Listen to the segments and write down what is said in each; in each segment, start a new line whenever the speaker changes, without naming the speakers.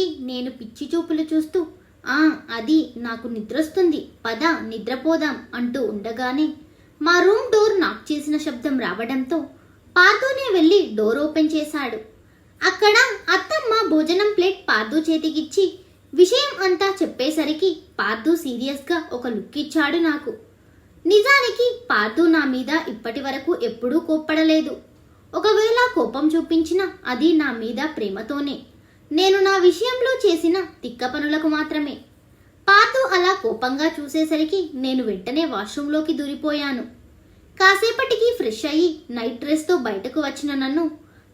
అనేసరికి నేను పిచ్చి చూపులు చూస్తూ అది నాకు నిద్రొస్తుంది, పద నిద్రపోదాం అంటూ ఉండగానే మా రూమ్ డోర్ నాక్ చేసిన శబ్దం రావడంతో పార్థునే వెళ్ళి డోర్ ఓపెన్ చేశాడు. అక్కడ అత్తమ్మ భోజనం ప్లేట్ పార్థు చేతికిచ్చి విషయం అంతా చెప్పేసరికి పార్థు సీరియస్గా ఒక లుక్ ఇచ్చాడు నాకు. నిజానికి పార్థు నా మీద ఇప్పటి వరకు ఎప్పుడూ కోప్పడలేదు. ఒకవేళ కోపం చూపించినా అది నా మీద ప్రేమతోనే, నేను నా విషయంలో చేసిన తిక్క పనులకు మాత్రమే. పార్థు అలా కోపంగా చూసేసరికి నేను వెంటనే వాష్రూంలోకి దూరిపోయాను. కాసేపటికి ఫ్రెష్ అయ్యి నైట్ డ్రెస్తో బయటకు వచ్చిన నన్ను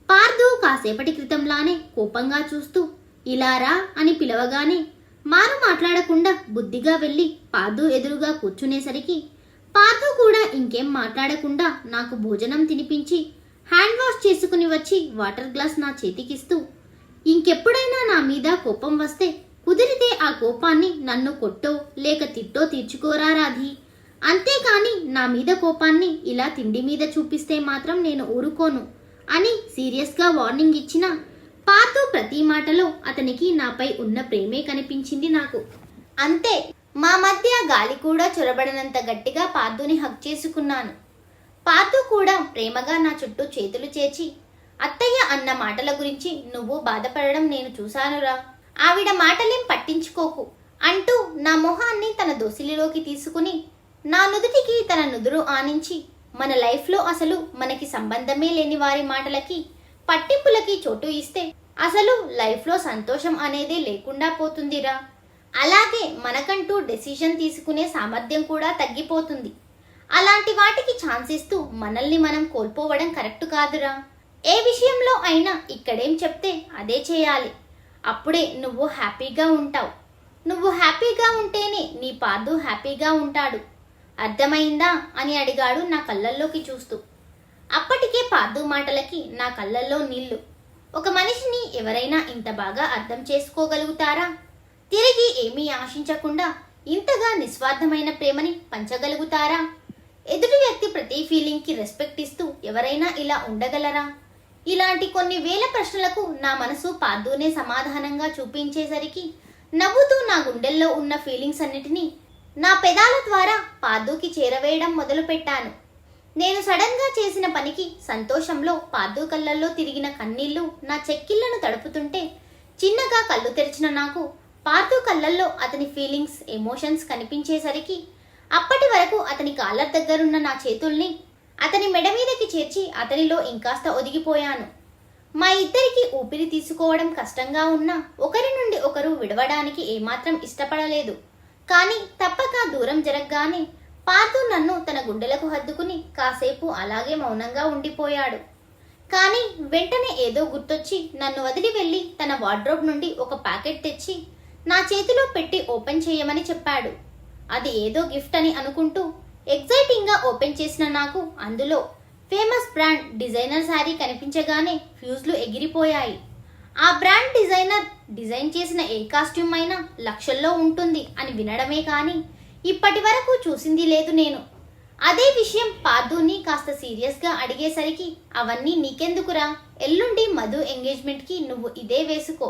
పార్థు కాసేపటి క్రితంలానే కోపంగా చూస్తూ ఇలారా అని పిలవగానే మారు మాట్లాడకుండా బుద్ధిగా వెళ్ళి పార్థు ఎదురుగా కూర్చునేసరికి పార్థు కూడా ఇంకేం మాట్లాడకుండా నాకు భోజనం తినిపించి హ్యాండ్ వాష్ చేసుకుని వచ్చి వాటర్ గ్లాస్ నా చేతికిస్తూ ఇంకెప్పుడైనా నా మీద కోపం వస్తే కుదిరితే ఆ కోపాన్ని నన్ను కొట్టో లేక తిట్టో తీర్చుకోరా రాధి, అంతేకాని నా మీద కోపాన్ని ఇలా తిండి మీద చూపిస్తే మాత్రం నేను ఊరుకోను అని సీరియస్గా వార్నింగ్ ఇచ్చిన పార్థు ప్రతి మాటలో అతనికి నాపై ఉన్న ప్రేమే కనిపించింది నాకు. అంతే, మా మధ్య గాలి కూడా చొరబడినంత గట్టిగా పార్థుని హగ్ చేసుకున్నాను. పార్థు కూడా ప్రేమగా నా చుట్టూ చేతులు చేర్చి అత్తయ్య అన్న మాటల గురించి నువ్వు బాధపడడం నేను చూశానురా, ఆవిడ మాటలేం పట్టించుకోకు అంటూ నా మొహాన్ని తన దోసిలిలోకి తీసుకుని నా నుదుటికి తన నుదురు ఆనించి మన లైఫ్లో అసలు మనకి సంబంధమే లేని వారి మాటలకి పట్టింపులకి చోటు ఇస్తే అసలు లైఫ్లో సంతోషం అనేదే లేకుండా పోతుందిరా, అలాగే మనకంటూ డెసిషన్ తీసుకునే సామర్థ్యం కూడా తగ్గిపోతుంది. అలాంటి వాటికి ఛాన్స్ ఇస్తూ మనల్ని మనం కోల్పోవడం కరెక్ట్ కాదురా. ఏ విషయంలో అయినా ఇక్కడేం చెప్తే అదే చేయాలి, అప్పుడే నువ్వు హ్యాపీగా ఉంటావు. నువ్వు హ్యాపీగా ఉంటేనే నీ పార్థు హ్యాపీగా ఉంటాడు, అర్థమైందా అని అడిగాడు నా కళ్ళల్లోకి చూస్తూ. అప్పటికే పార్థు మాటలకి నా కళ్ళల్లో నీళ్లు. ఒక మనిషిని ఎవరైనా ఇంత బాగా అర్థం చేసుకోగలుగుతారా? తిరిగి ఏమీ ఆశించకుండా ఇంతగా నిస్వార్థమైన ప్రేమని పంచగలుగుతారా? ఎదుటి వ్యక్తి ప్రతి ఫీలింగ్కి రెస్పెక్ట్ ఇస్తూ ఎవరైనా ఇలా ఉండగలరా? ఇలాంటి కొన్ని వేల ప్రశ్నలకు నా మనసు పార్థునే సమాధానంగా చూపించేసరికి నవ్వుతూ నా గుండెల్లో ఉన్న ఫీలింగ్స్ అన్నిటినీ నా పెదాల ద్వారా పార్థుకి చేరవేయడం మొదలుపెట్టాను. నేను సడన్గా చేసిన పనికి సంతోషంలో పార్థు కళ్ళల్లో తిరిగిన కన్నీళ్లు నా చెక్కిళ్లను తడుపుతుంటే చిన్నగా కళ్ళు తెరిచిన నాకు పార్థు కళ్ళల్లో అతని ఫీలింగ్స్, ఎమోషన్స్ కనిపించేసరికి అప్పటి వరకు అతని కాలర్ దగ్గరున్న నా చేతుల్ని అతని మెడ మీదకి చేర్చి అతనిలో ఇంకాస్త ఒదిగిపోయాను. మా ఇద్దరికి ఊపిరి తీసుకోవడం కష్టంగా ఉన్నా ఒకరి నుండి ఒకరు విడవడానికి ఏమాత్రం ఇష్టపడలేదు. కానీ తప్పక దూరం జరగగానే పార్థు నన్ను తన గుండెలకు హత్తుకుని కాసేపు అలాగే మౌనంగా ఉండిపోయాడు. కానీ వెంటనే ఏదో గుర్తొచ్చి నన్ను వదిలి వెళ్ళి తన వార్డ్రోబ్ నుండి ఒక ప్యాకెట్ తెచ్చి నా చేతిలో పెట్టి ఓపెన్ చేయమని చెప్పాడు. అది ఏదో గిఫ్ట్ అని అనుకుంటూ ఎగ్జైటింగ్గా ఓపెన్ చేసిన నాకు అందులో ఫేమస్ బ్రాండ్ డిజైనర్ శారీ కనిపించగానే ఫ్యూజ్లు ఎగిరిపోయాయి. ఆ బ్రాండ్ డిజైన్ చేసిన ఏ కాస్ట్యూమ్ అయినా లక్షల్లో ఉంటుంది అని వినడమే కానీ ఇప్పటి వరకు చూసింది లేదు నేను. అదే విషయం పార్థుని కాస్త సీరియస్గా అడిగేసరికి అవన్నీ నీకెందుకురా, ఎల్లుండి మధు ఎంగేజ్మెంట్కి నువ్వు ఇదే వేసుకో,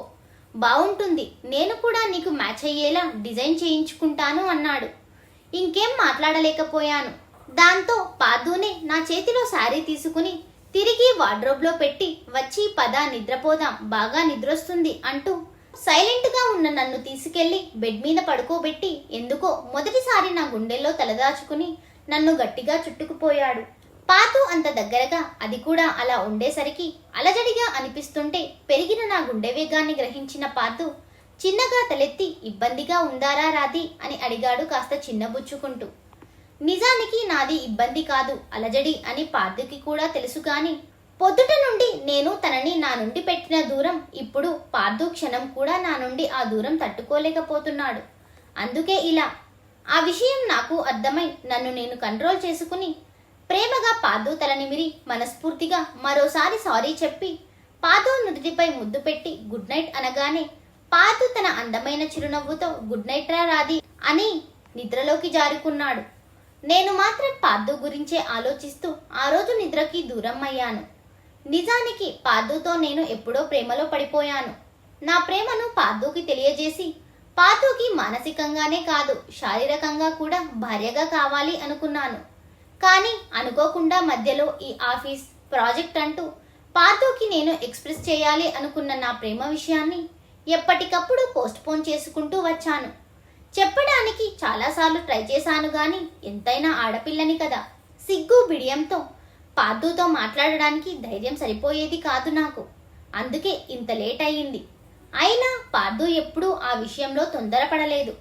బాగుంటుంది, నేను కూడా నీకు మ్యాచ్ అయ్యేలా డిజైన్ చేయించుకుంటాను అన్నాడు. ఇంకేం మాట్లాడలేకపోయాను. దాంతో పార్థునే నా చేతిలో శారీ తీసుకుని తిరిగి వార్డ్రోబ్లో పెట్టి వచ్చి పద నిద్రపోదాం, బాగా నిద్రొస్తుంది అంటూ సైలెంట్గా ఉన్న నన్ను తీసుకెళ్లి బెడ్ మీద పడుకోబెట్టి ఎందుకో మొదటిసారి నా గుండెల్లో తలదాచుకుని నన్ను గట్టిగా చుట్టుకుపోయాడు. పార్థు అంత దగ్గరగా, అది కూడా అలా ఉండేసరికి అలజడిగా అనిపిస్తుంటే పెరిగిన నా గుండె వేగాన్ని గ్రహించిన పార్థు చిన్నగా తలెత్తి ఇబ్బందిగా ఉందారా రాధి అని అడిగాడు కాస్త చిన్నబుచ్చుకుంటూ. నిజానికి నాది ఇబ్బంది కాదు, అలజడి అని పార్థుకి కూడా తెలుసు. కానీ పొద్దుట నుండి నేను తనని నా నుండి పెట్టిన దూరం ఇప్పుడు పార్థు క్షణం కూడా నా నుండి ఆ దూరం తట్టుకోలేకపోతున్నాడు. అందుకే ఇలా. ఆ విషయం నాకు అర్థమై నన్ను నేను కంట్రోల్ చేసుకుని ప్రేమగా పార్థు తల నిమిరి మనస్ఫూర్తిగా మరోసారి సారీ చెప్పి పార్థు నుదుటిపై ముద్దు పెట్టి గుడ్ నైట్ అనగానే పార్థు తన అందమైన చిరునవ్వుతో గుడ్ నైట్ రా రాధి అని నిద్రలోకి జారుకున్నాడు. నేను మాత్రం పార్థు గురించే ఆలోచిస్తూ ఆ రోజు నిద్రకి దూరం అయ్యాను. నిజానికి పార్థుతో నేను ఎప్పుడో ప్రేమలో పడిపోయాను. నా ప్రేమను పార్థుకి తెలియజేసి పార్థుకి మానసికంగానే కాదు శారీరకంగా కూడా భార్యగా కావాలి అనుకున్నాను. కానీ అనుకోకుండా మధ్యలో ఈ ఆఫీస్ ప్రాజెక్ట్ అంటూ పార్థుకి నేను ఎక్స్ప్రెస్ చేయాలి అనుకున్న నా ప్రేమ విషయాన్ని ఎప్పటికప్పుడు పోస్ట్ పోన్ చేసుకుంటూ వచ్చాను. చెప్పడానికి చాలాసార్లు ట్రై చేశాను గాని ఎంతైనా ఆడపిల్లని కదా, సిగ్గు బిడియంతో పార్థుతో మాట్లాడడానికి ధైర్యం సరిపోయేది కాదు నాకు. అందుకే ఇంత లేట్ అయ్యింది. అయినా పార్థు ఎప్పుడూ ఆ విషయంలో తొందరపడలేదు.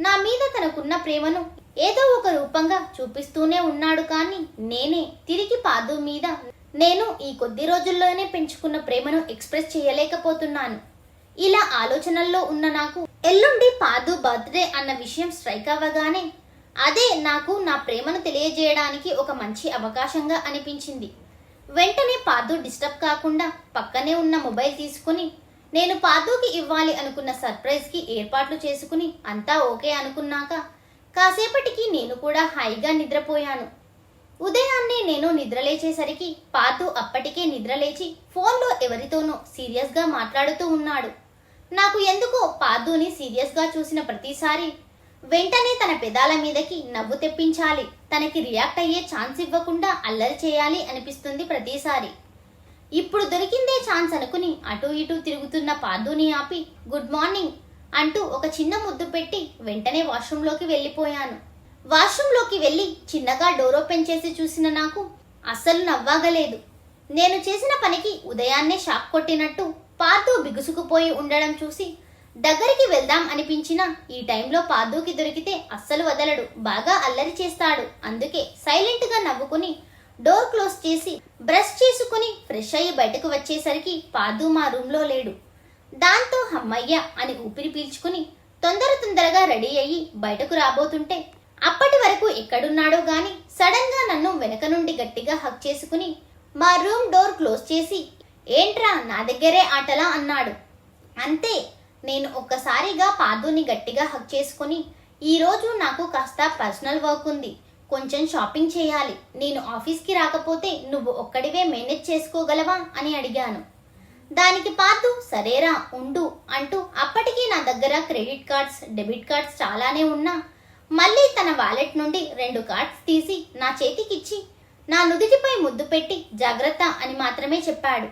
నా మీద తనకున్న ప్రేమను ఏదో ఒక రూపంగా చూపిస్తూనే ఉన్నాడు. కానీ నేనే తిరిగి పార్థు మీద నేను ఈ కొద్ది రోజుల్లోనే పెంచుకున్న ప్రేమను ఎక్స్ప్రెస్ చేయలేకపోతున్నాను. ఇలా ఆలోచనల్లో ఉన్న నాకు ఎల్లుండి పార్థు బర్త్డే అన్న విషయం స్ట్రైక్ అవ్వగానే అదే నాకు నా ప్రేమను తెలియజేయడానికి ఒక మంచి అవకాశంగా అనిపించింది. వెంటనే పార్థు డిస్టర్బ్ కాకుండా పక్కనే ఉన్న మొబైల్ తీసుకుని నేను పార్థుకి ఇవ్వాలి అనుకున్న సర్ప్రైజ్కి ఏర్పాట్లు చేసుకుని అంతా ఓకే అనుకున్నాక కాసేపటికి నేను కూడా హాయిగా నిద్రపోయాను. ఉదయాన్నే నేను నిద్రలేచేసరికి పార్థు అప్పటికే నిద్రలేచి ఫోన్లో ఎవరితోనో సీరియస్గా మాట్లాడుతూ ఉన్నాడు. నాకు ఎందుకో పార్థుని సీరియస్గా చూసిన ప్రతిసారి వెంటనే తన పెదాల మీదకి నవ్వు తెప్పించాలి, తనకి రియాక్ట్ అయ్యే ఛాన్స్ ఇవ్వకుండా అల్లరి చేయాలి అనిపిస్తుంది ప్రతిసారి. ఇప్పుడు దొరికిందే ఛాన్స్ అనుకుని అటు ఇటు తిరుగుతున్న పార్థుని ఆపి గుడ్ మార్నింగ్ అంటూ ఒక చిన్న ముద్దు పెట్టి వెంటనే వాష్రూంలోకి వెళ్ళిపోయాను. వాష్రూంలోకి వెళ్ళి చిన్నగా డోర్ ఓపెన్ చేసి చూసిన నాకు అస్సలు నవ్వాగలేదు. నేను చేసిన పనికి ఉదయాన్నే షాక్ కొట్టినట్టు పార్థు బిగుసుకుపోయి ఉండడం చూసి దగ్గరికి వెళ్దాం అనిపించినా ఈ టైంలో పార్థుకి దొరికితే అస్సలు వదలడు, బాగా అల్లరి చేస్తాడు. అందుకే సైలెంట్గా నవ్వుకుని డోర్ క్లోజ్ చేసి బ్రష్ చేసుకుని ఫ్రెష్ అయ్యి బయటకు వచ్చేసరికి పార్థు మా రూమ్లో లేడు. దాంతో హమ్మయ్య అని ఊపిరి పీల్చుకుని తొందరగా రెడీ అయ్యి బయటకు రాబోతుంటే అప్పటి వరకు ఎక్కడున్నాడో గాని సడన్ గా నన్ను వెనక నుండి గట్టిగా హక్ చేసుకుని మా రూమ్ డోర్ క్లోజ్ చేసి ఏంట్రా నా దగ్గరే ఆటలా అన్నాడు. అంతే, నేను ఒక్కసారిగా పార్థుని గట్టిగా హక్ చేసుకుని ఈరోజు నాకు కాస్త పర్సనల్ వర్క్ ఉంది, కొంచెం షాపింగ్ చేయాలి, నేను ఆఫీస్కి రాకపోతే నువ్వు ఒక్కడివే మేనేజ్ చేసుకోగలవా అని అడిగాను. దానికి పార్థు సరేరా ఉండు అంటూ అప్పటికి నా దగ్గర క్రెడిట్ కార్డ్స్ డెబిట్ కార్డ్స్ చాలానే ఉన్నా మళ్ళీ తన వాలెట్ నుండి 2 కార్డ్స్ తీసి నా చేతికిచ్చి నా నుదుటిపై ముద్దు పెట్టి జాగ్రత్త అని మాత్రమే చెప్పాడు.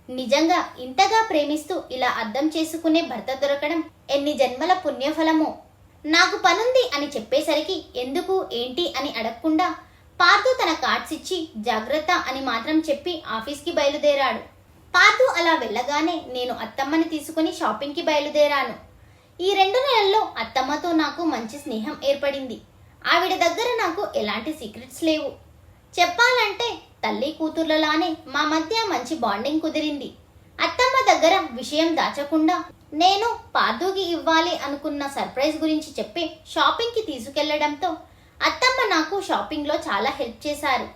నిజంగా ఇంతగా ప్రేమిస్తూ ఇలా అర్థం చేసుకునే భర్త దొరకడం ఎన్ని జన్మల పుణ్యఫలమో. నాకు పనుంది అని చెప్పేసరికి ఎందుకు ఏంటి అని అడగకుండా పార్థు తన కార్డ్స్ ఇచ్చి జాగ్రత్త అని మాత్రం చెప్పి ఆఫీస్కి బయలుదేరాడు. పార్థు అలా వెళ్ళగానే నేను అత్తమ్మని తీసుకుని షాపింగ్కి బయలుదేరాను. ఈ 2 నెలల్లో అత్తమ్మతో నాకు మంచి స్నేహం ఏర్పడింది. ఆవిడ దగ్గర నాకు ఎలాంటి సీక్రెట్స్ లేవు. చెప్పాలంటే తల్లి కూతుర్లలానే మా మధ్య మంచి బాండింగ్ కుదిరింది. అత్తమ్మ దగ్గర విషయం దాచకుండా నేను పార్థుకి ఇవ్వాలి అనుకున్న సర్ప్రైజ్ గురించి చెప్పి షాపింగ్కి తీసుకెళ్లడంతో అత్తమ్మ నాకు షాపింగ్లో చాలా హెల్ప్ చేశారు.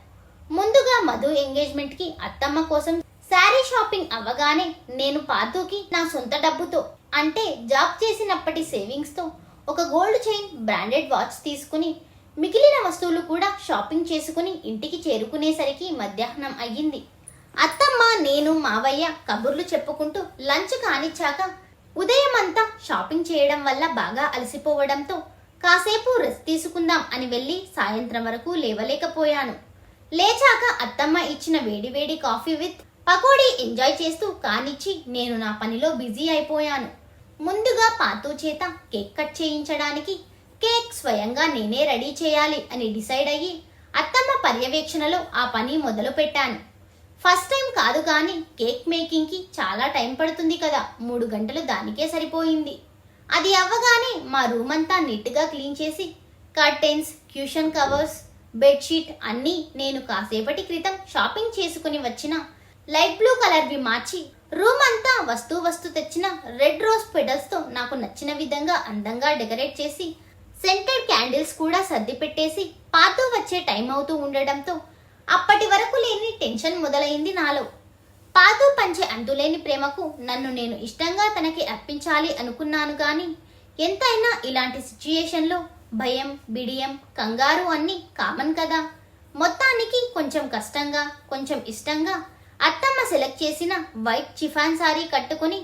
ముందుగా మధు ఎంగేజ్మెంట్కి అత్తమ్మ కోసం శారీ షాపింగ్ అవ్వగానే నేను పార్థుకి నా సొంత డబ్బుతో అంటే జాబ్ చేసినప్పటి సేవింగ్స్తో ఒక గోల్డ్ చైన్ బ్రాండెడ్ వాచ్ తీసుకుని మిగిలిన వస్తువులు కూడా షాపింగ్ చేసుకుని ఇంటికి చేరుకునేసరికి మధ్యాహ్నం అయ్యింది. అత్తమ్మ నేను మావయ్య కబుర్లు చెప్పుకుంటూ లంచ్ కానిచ్చాక ఉదయం అంతా షాపింగ్ చేయడం వల్ల బాగా అలసిపోవడంతో కాసేపు రెస్ట్ తీసుకుందాం అని వెళ్ళి సాయంత్రం వరకు లేవలేకపోయాను. లేచాక అత్తమ్మ ఇచ్చిన వేడివేడి కాఫీ విత్ పకోడీ ఎంజాయ్ చేస్తూ కానిచ్చి నేను నా పనిలో బిజీ అయిపోయాను. ముందుగా పార్థు చేత కేక్ కట్ చేయించడానికి కేక్ స్వయంగా నేనే రెడీ చేయాలి అని డిసైడ్ అయ్యి అత్తమ్మ పర్యవేక్షణలో ఆ పని మొదలు పెట్టాను. ఫస్ట్ టైం కాదు కానీ కేక్ మేకింగ్కి చాలా టైం పడుతుంది కదా, 3 గంటలు దానికే సరిపోయింది. అది అవ్వగానే మా రూమ్ అంతా నీట్గా క్లీన్ చేసి కర్టెన్స్, క్యూషన్ కవర్స్, బెడ్షీట్ అన్నీ నేను కాసేపటి క్రితం షాపింగ్ చేసుకుని వచ్చిన లైట్ బ్లూ కలర్వి మార్చి రూమ్ అంతా వస్తు తెచ్చిన రెడ్ రోజ్ పెటల్స్తో నాకు నచ్చిన విధంగా అందంగా డెకరేట్ చేసి సెంటెడ్ క్యాండిల్స్ కూడా సర్ది పెట్టేసి పార్థు వచ్చే టైం అవుతూ ఉండడంతో అప్పటి వరకు లేని టెన్షన్ మొదలైంది నాలో. పార్థు పంచే అంతులేని ప్రేమకు నన్ను నేను ఇష్టంగా తనకి అర్పించాలి అనుకున్నాను కానీ ఎంతైనా ఇలాంటి సిచ్యుయేషన్లో భయం, బిడియం, కంగారు అన్నీ కామన్ కదా. మొత్తానికి కొంచెం కష్టంగా కొంచెం ఇష్టంగా అత్తమ్మ సెలెక్ట్ చేసిన వైట్ చిఫాన్ సారీ కట్టుకుని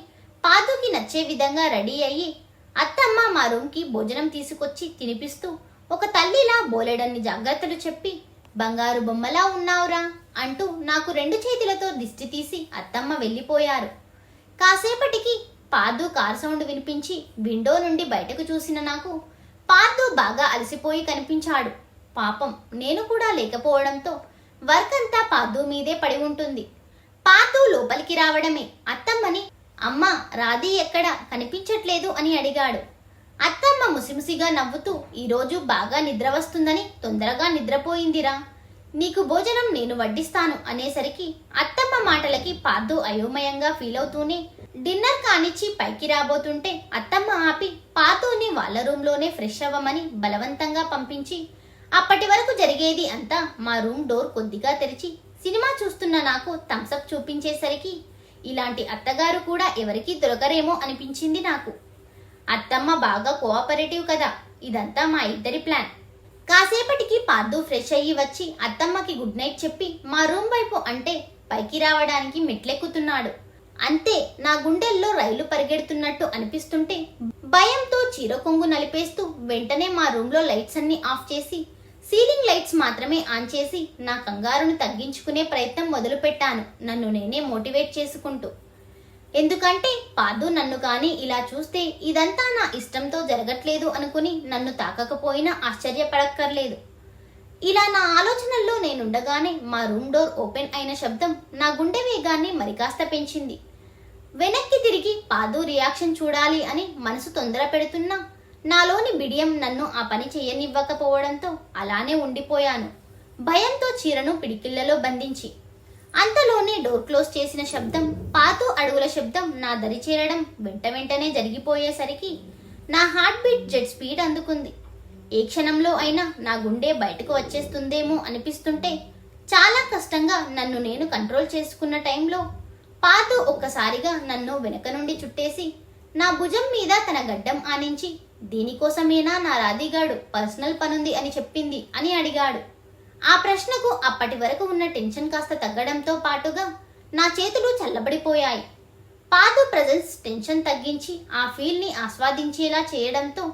పాదుకి నచ్చే విధంగా రెడీ అయ్యి అత్తమ్మ మా రూమ్కి భోజనం తీసుకొచ్చి తినిపిస్తూ ఒక తల్లిలా బోలెడన్ని జాగ్రత్తలు చెప్పి బంగారు బొమ్మలా ఉన్నావురా అంటూ నాకు 2 చేతులతో దిష్టి తీసి అత్తమ్మ వెళ్ళిపోయారు. కాసేపటికి పాదు కార్ సౌండ్ వినిపించి విండో నుండి బయటకు చూసిన నాకు పాదు బాగా అలసిపోయి కనిపించాడు. పాపం నేను కూడా లేకపోవడంతో వర్క్ అంతా పాదు మీదే పడి ఉంటుంది. పాదు లోపలికి రావడమే అత్తమ్మని అమ్మ రాధి ఎక్కడ కనిపించట్లేదు అని అడిగాడు. అత్తమ్మ ముసిముసిగా నవ్వుతూ ఈరోజు బాగా నిద్ర వస్తుందని తొందరగా నిద్రపోయిందిరా, నీకు భోజనం నేను వడ్డిస్తాను అనేసరికి అత్తమ్మ మాటలకి పాదు అయోమయంగా ఫీల్ అవుతూనే డిన్నర్ కానిచ్చి పైకి రాబోతుంటే అత్తమ్మ ఆపి పాదుని వాళ్ళ రూమ్లోనే ఫ్రెష్ అవ్వమని బలవంతంగా పంపించి అప్పటి వరకు జరిగేది అంతా మా రూమ్ డోర్ కొద్దిగా తెరిచి సినిమా చూస్తున్న నాకు థమ్సప్ చూపించేసరికి ఇలాంటి అత్తగారు కూడా ఎవరికీ దొరకరేమో అనిపించింది నాకు. అత్తమ్మ బాగా కోఆపరేటివ్ కదా, ఇదంతా మా ఇద్దరి ప్లాన్. కాసేపటికి పాదు ఫ్రెష్ అయ్యి వచ్చి అత్తమ్మకి గుడ్ నైట్ చెప్పి మా రూమ్ వైపు అంటే పైకి రావడానికి మెట్లెక్కుతున్నాడు. అంతే నా గుండెల్లో రైలు పరిగెడుతున్నట్టు అనిపిస్తుంటే భయంతో చీరకొంగు నలిపేస్తూ వెంటనే మా రూమ్లో లైట్స్ అన్ని ఆఫ్ చేసి సీలింగ్ లైట్స్ మాత్రమే ఆన్ చేసి నా కంగారును తగ్గించుకునే ప్రయత్నం మొదలుపెట్టాను, నన్ను నేనే మోటివేట్ చేసుకుంటూ. ఎందుకంటే పాదు నన్ను కానీ ఇలా చూస్తే ఇదంతా నా ఇష్టంతో జరగట్లేదు అనుకుని నన్ను తాకకపోయినా ఆశ్చర్యపడక్కర్లేదు. ఇలా నా ఆలోచనల్లో నేనుండగానే మా రూమ్ డోర్ ఓపెన్ అయిన శబ్దం నా గుండె వేగాన్ని మరికాస్త పెంచింది. వెనక్కి తిరిగి పాదు రియాక్షన్ చూడాలి అని మనసు తొందర పెడుతున్నా నాలోని బిడియం నన్ను ఆ పని చేయనివ్వకపోవడంతో అలానే ఉండిపోయాను, భయంతో చీరను పిడికిళ్లలో బంధించి. అంతలోనే డోర్ క్లోజ్ చేసిన శబ్దం, పాదు అడుగుల శబ్దం నా దరి చేరడం వెంటనే జరిగిపోయేసరికి నా హార్ట్ బీట్ జెట్ స్పీడ్ అందుకుంది. ఏ క్షణంలో అయినా నా గుండె బయటకు వచ్చేస్తుందేమో అనిపిస్తుంటే చాలా కష్టంగా నన్ను నేను కంట్రోల్ చేసుకున్న టైంలో పాదు ఒక్కసారిగా నన్ను వెనక నుండి చుట్టేసి నా భుజం మీద తన గడ్డం ఆనించి దీనికోసమేనా నా రాధిగాడు పర్సనల్ పనుంది అని చెప్పింది అని అడిగాడు. ఆ ప్రశ్నకు అప్పటి వరకు ఉన్న టెన్షన్ కాస్త తగ్గడంతో పాటుగా నా చేతులు చల్లబడిపోయాయి. పాదు ప్రెజెన్స్ టెన్షన్ తగ్గించి ఆ ఫీల్ని ఆస్వాదించేలా చేయడంతో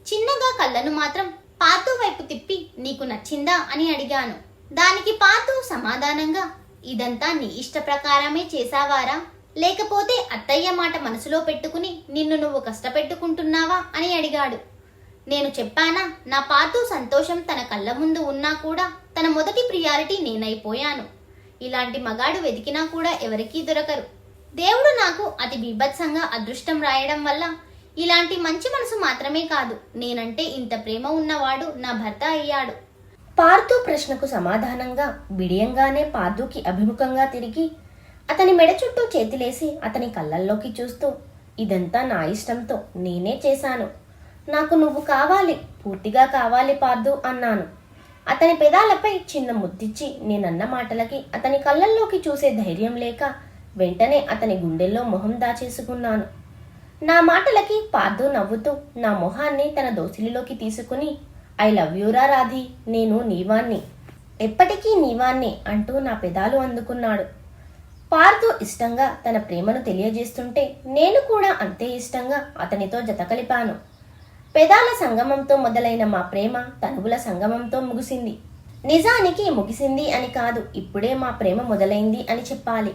చిన్నగా కళ్ళను మాత్రం పాదు వైపు తిప్పి నీకు నచ్చిందా అని అడిగాను. దానికి పాదు సమాధానంగా ఇదంతా నీ ఇష్ట ప్రకారమే చేసావారా, లేకపోతే అత్తయ్య మాట మనసులో పెట్టుకుని నిన్ను నువ్వు కష్టపెట్టుకుంటున్నావా అని అడిగాడు. నేను చెప్పానా, నా పాదు సంతోషం తన కళ్ళ ముందు ఉన్నా కూడా తన మొదటి ప్రియారిటీ నేనైపోయాను. ఇలాంటి మగాడు వెతికినా కూడా ఎవరికీ దొరకరు. దేవుడు నాకు అతి బీభత్సంగా అదృష్టం రాయడం వల్ల ఇలాంటి మంచి మనసు మాత్రమే కాదు, నేనంటే ఇంత ప్రేమ ఉన్నవాడు నా భర్త అయ్యాడు.
పార్థు ప్రశ్నకు సమాధానంగా బిడియంగానే పార్థుకి అభిముఖంగా తిరిగి అతని మెడ చుట్టూ చేతులేసి అతని కళ్ళల్లోకి చూస్తూ ఇదంతా నా ఇష్టంతో నేనే చేశాను, నాకు నువ్వు కావాలి, పూర్తిగా కావాలి పార్థు అన్నాను. అతని పెదాలపై చిన్న ముద్దిచ్చి నేనన్న మాటలకి అతని కళ్ళల్లోకి చూసే ధైర్యం లేక వెంటనే అతని గుండెల్లో మొహం దాచేసుకున్నాను. నా మాటలకి పార్థు నవ్వుతూ నా మొహాన్ని తన దోసిలిలోకి తీసుకుని ఐ లవ్ యూరా రాధి, నేను నీవాన్ని, ఎప్పటికీ నీవాన్ని అంటూ నా పెదాలు అందుకున్నాడు. పార్థు ఇష్టంగా తన ప్రేమను తెలియజేస్తుంటే నేను కూడా అంతే ఇష్టంగా అతనితో జత కలిపాను. పెదాల సంగమంతో మొదలైన మా ప్రేమ తనువుల సంగమంతో ముగిసింది. నిజానికి ముగిసింది అని కాదు, ఇప్పుడే మా ప్రేమ మొదలైంది అని చెప్పాలి.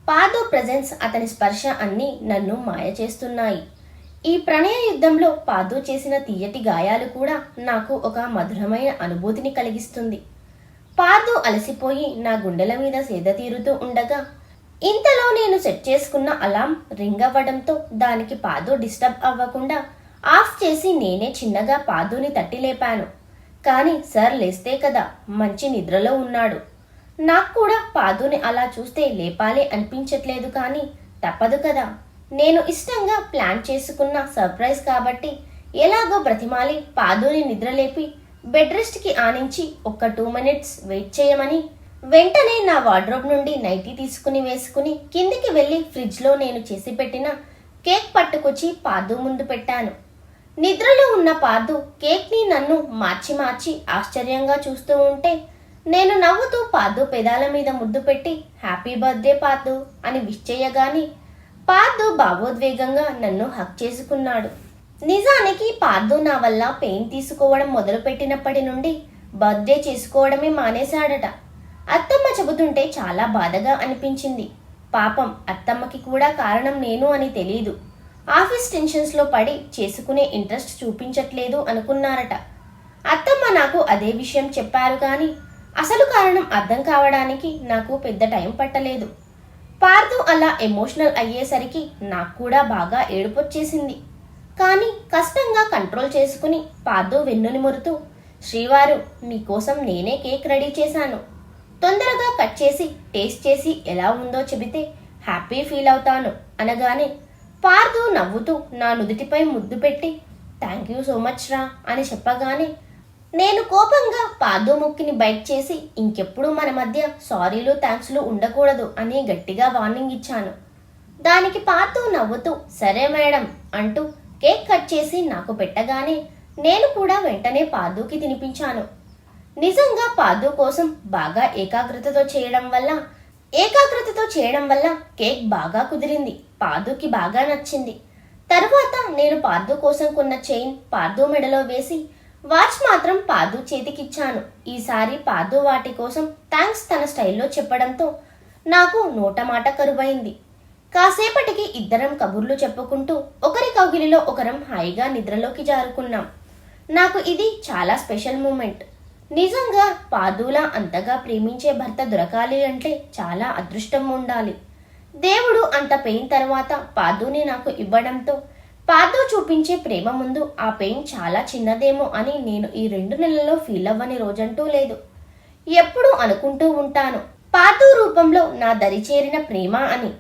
పార్థు ప్రెజెన్స్, అతని స్పర్శ అన్నీ నన్ను మాయ చేస్తున్నాయి. ఈ ప్రణయ యుద్ధంలో పార్థు చేసిన తీయటి గాయాలు కూడా నాకు ఒక మధురమైన అనుభూతిని కలిగిస్తుంది. పార్థు అలసిపోయి నా గుండెల మీద సేద తీరుతూ ఉండగా ఇంతలో నేను సెట్ చేసుకున్న అలాం రింగ్ అవ్వడంతో దానికి పార్థు డిస్టర్బ్ అవ్వకుండా ఆఫ్ చేసి నేనే చిన్నగా పార్థుని తట్టి లేపాను. కానీ సార్ లేస్తే కదా, మంచి నిద్రలో ఉన్నాడు. నాకు కూడా పార్థుని అలా చూస్తే లేపాలి అనిపించట్లేదు, కానీ తప్పదు కదా. నేను ఇష్టంగా ప్లాన్ చేసుకున్న సర్ప్రైజ్ కాబట్టి ఎలాగో బ్రతిమాలి పార్థుని నిద్రలేపి బెడ్ రెస్ట్కి ఆనించి ఒక్క 2 minutes వెయిట్ చేయమని వెంటనే నా వార్డ్రోబ్ నుండి నైటీ తీసుకుని వేసుకుని కిందికి వెళ్ళి ఫ్రిడ్జ్లో నేను చేసి పెట్టిన కేక్ పట్టుకొచ్చి పార్థు ముందు పెట్టాను. నిద్రలో ఉన్న పార్థు కేక్ని నన్ను మార్చి మార్చి ఆశ్చర్యంగా చూస్తూ ఉంటే నేను నవ్వుతూ పార్థు పెదాల మీద ముద్దు పెట్టి హ్యాపీ బర్త్డే పార్థు అని విష్ చేయగాని పార్దు భావోద్వేగంగా నన్ను హక్ చేసుకున్నాడు. నిజానికి పార్దు నా వల్ల పెయిన్ తీసుకోవడం మొదలుపెట్టినప్పటి నుండి బర్త్డే చేసుకోవడమే మానేశాడట. అత్తమ్మ చెబుతుంటే చాలా బాధగా అనిపించింది. పాపం అత్తమ్మకి కూడా కారణం నేను అని తెలీదు. ఆఫీస్ టెన్షన్స్లో పడి చేసుకునే ఇంట్రెస్ట్ చూపించట్లేదు అనుకున్నారట. అత్తమ్మ నాకు అదే విషయం చెప్పారు కానీ అసలు కారణం అర్థం కావడానికి నాకు పెద్ద టైం పట్టలేదు. పార్దు అలా ఎమోషనల్ అయ్యేసరికి నాకు కూడా బాగా ఏడుపొచ్చేసింది. కానీ కష్టంగా కంట్రోల్ చేసుకుని పార్దు వెన్నుని మురుతూ, శ్రీవారు మీకోసం నేనే కేక్ రెడీ చేశాను. తొందరగా కట్ చేసి టేస్ట్ చేసి ఎలా ఉందో చెబితే హ్యాపీ ఫీల్ అవుతాను అనగానే పార్దు నవ్వుతూ నా నుదుటిపై ముద్దు పెట్టి థ్యాంక్ యూ సో మచ్ రా అని చెప్పగానే నేను కోపంగా పార్దు ముక్కిని బైట్ చేసి ఇంకెప్పుడు మన మధ్య సారీలు థ్యాంక్స్లు ఉండకూడదు అని గట్టిగా వార్నింగ్ ఇచ్చాను. దానికి పార్దు నవ్వుతూ సరే మేడం అంటూ కేక్ కట్ చేసి నాకు పెట్టగానే నేను కూడా వెంటనే పార్దుకి తినిపించాను. నిజంగా పార్దు కోసం బాగా ఏకాగ్రతతో చేయడం వల్ల కేక్ బాగా కుదిరింది. పార్దుకి బాగా నచ్చింది. తరువాత నేను పార్దు కోసం కొన్న చైన్ పార్దు మెడలో వేసి వాచ్ మాత్రం పార్దు చేతికిచ్చాను. ఈసారి పార్దు వాటి కోసం థ్యాంక్స్ తన స్టైల్లో చెప్పడంతో నాకు నోటమాట కరువైంది. కాసేపటికి ఇద్దరం కబుర్లు చెప్పుకుంటూ ఒకరి కౌగిలిలో ఒకరం హాయిగా నిద్రలోకి జారుకున్నాం. నాకు ఇది చాలా స్పెషల్ మూమెంట్. నిజంగా పార్దులా అంతగా ప్రేమించే భర్త దొరకాలి అంటే చాలా అదృష్టం ఉండాలి. దేవుడు అంత పెయిన్ తర్వాత పార్దుని నాకు ఇవ్వడంతో పార్దు చూపించే ప్రేమ ముందు ఆ పెయిన్ చాలా చిన్నదేమో అని నేను ఈ 2 నెలల్లో ఫీల్ అవ్వని రోజంటూ లేదు. ఎప్పుడూ అనుకుంటూ ఉంటాను పార్దు రూపంలో నా దరి చేరిన ప్రేమ అని.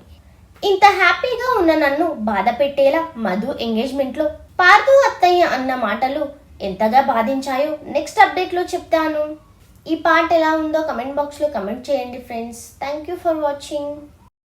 ఇంత హ్యాపీగా ఉన్న నన్ను బాధ పెట్టేలా మధు ఎంగేజ్మెంట్లో పార్దు అత్తయ్య అన్న మాటలు ఎంతగా బాధించాయో నెక్స్ట్ అప్డేట్లో చెప్తాను. ఈ పార్ట్ ఎలా ఉందో కమెంట్ బాక్స్లో కమెంట్ చేయండి friends. Thank you for watching.